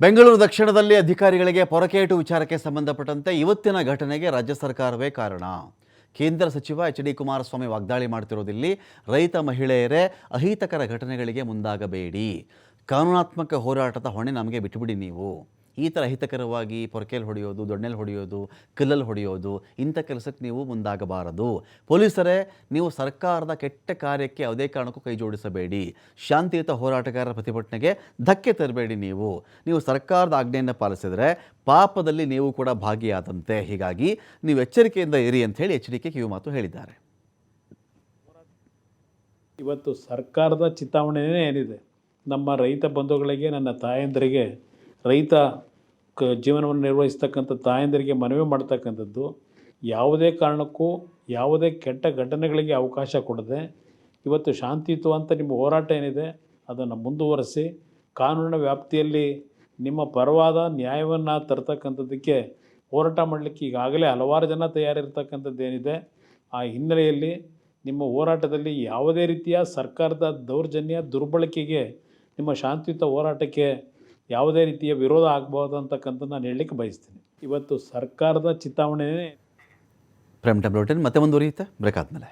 ಬೆಂಗಳೂರು ದಕ್ಷಿಣದಲ್ಲಿ ಅಧಿಕಾರಿಗಳಿಗೆ ಪೊರಕೇಟು ವಿಚಾರಕ್ಕೆ ಸಂಬಂಧಪಟ್ಟಂತೆ ಇವತ್ತಿನ ಘಟನೆಗೆ ರಾಜ್ಯ ಸರ್ಕಾರವೇ ಕಾರಣ. ಕೇಂದ್ರ ಸಚಿವ ಎಚ್ ಡಿ ಕುಮಾರಸ್ವಾಮಿ ವಾಗ್ದಾಳಿ ಮಾಡ್ತಿರೋದಿಲ್ಲಿ ರೈತ ಮಹಿಳೆಯರೇ ಅಹಿತಕರ ಘಟನೆಗಳಿಗೆ ಮುಂದಾಗಬೇಡಿ, ಕಾನೂನಾತ್ಮಕ ಹೋರಾಟದ ಹೊಣೆ ನಮಗೆ ಬಿಟ್ಟುಬಿಡಿ. ನೀವು ಈ ಥರ ಅಹಿತಕರವಾಗಿ ಪೊರಕೆಯಲ್ಲಿ ಹೊಡೆಯೋದು, ದೊಣ್ಣೆಲ್ಲಿ ಹೊಡೆಯೋದು, ಕಲ್ಲಲ್ಲಿ ಹೊಡೆಯೋದು ಇಂಥ ಕೆಲಸಕ್ಕೆ ನೀವು ಮುಂದಾಗಬಾರದು. ಪೊಲೀಸರೇ, ನೀವು ಸರ್ಕಾರದ ಕೆಟ್ಟ ಕಾರ್ಯಕ್ಕೆ ಯಾವುದೇ ಕಾರಣಕ್ಕೂ ಕೈ ಜೋಡಿಸಬೇಡಿ. ಶಾಂತಿಯುತ ಹೋರಾಟಗಾರರ ಪ್ರತಿಭಟನೆಗೆ ಧಕ್ಕೆ ತರಬೇಡಿ. ನೀವು ಸರ್ಕಾರದ ಆಜ್ಞೆಯನ್ನು ಪಾಲಿಸಿದರೆ ಪಾಪದಲ್ಲಿ ನೀವು ಕೂಡ ಭಾಗಿಯಾದಂತೆ. ಹೀಗಾಗಿ ನೀವು ಎಚ್ಚರಿಕೆಯಿಂದ ಇರಿ ಅಂತ ಹೇಳಿ ಎಚ್ಚರಿಕೆ ಕಿವಿಮಾತು ಹೇಳಿದ್ದಾರೆ. ಇವತ್ತು ಸರ್ಕಾರದ ಚಿತಾವಣೆಯೇ ಏನಿದೆ, ನಮ್ಮ ರೈತ ಬಂಧುಗಳಿಗೆ, ನನ್ನ ತಾಯಂದರಿಗೆ, ರೈತ ಜೀವನವನ್ನು ನಿರ್ವಹಿಸ್ತಕ್ಕಂಥ ತಾಯಂದರಿಗೆ ಮನವಿ ಮಾಡ್ತಕ್ಕಂಥದ್ದು, ಯಾವುದೇ ಕಾರಣಕ್ಕೂ ಯಾವುದೇ ಕೆಟ್ಟ ಘಟನೆಗಳಿಗೆ ಅವಕಾಶ ಕೊಡದೆ ಇವತ್ತು ಶಾಂತಿಯುತವಂತ ನಿಮ್ಮ ಹೋರಾಟ ಏನಿದೆ ಅದನ್ನು ಮುಂದುವರಿಸಿ ಕಾನೂನಿನ ವ್ಯಾಪ್ತಿಯಲ್ಲಿ ನಿಮ್ಮ ಪರವಾದ ನ್ಯಾಯವನ್ನು ತರ್ತಕ್ಕಂಥದ್ದಕ್ಕೆ ಹೋರಾಟ ಮಾಡಲಿಕ್ಕೆ ಈಗಾಗಲೇ ಹಲವಾರು ಜನ ತಯಾರಿರ್ತಕ್ಕಂಥದ್ದೇನಿದೆ. ಆ ಹಿನ್ನೆಲೆಯಲ್ಲಿ ನಿಮ್ಮ ಹೋರಾಟದಲ್ಲಿ ಯಾವುದೇ ರೀತಿಯ ಸರ್ಕಾರದ ದೌರ್ಜನ್ಯ ದುರ್ಬಳಕೆಗೆ, ನಿಮ್ಮ ಶಾಂತಿಯುತ ಹೋರಾಟಕ್ಕೆ ಯಾವುದೇ ರೀತಿಯ ವಿರೋಧ ಆಗ್ಬೋದು ಅಂತಕ್ಕಂಥ ನಾನು ಹೇಳಲಿಕ್ಕೆ ಬಯಸ್ತೀನಿ. ಇವತ್ತು ಸರ್ಕಾರದ ಚಿತಾವಣೆಯೇ ಪ್ರೈಮ್ ಟೈಮ್ ಬುಲೆಟಿನ್ ಮತ್ತೆ ಮುಂದುವರಿಯುತ್ತೆ ಬ್ರೇಕ್ ಆದಮೇಲೆ.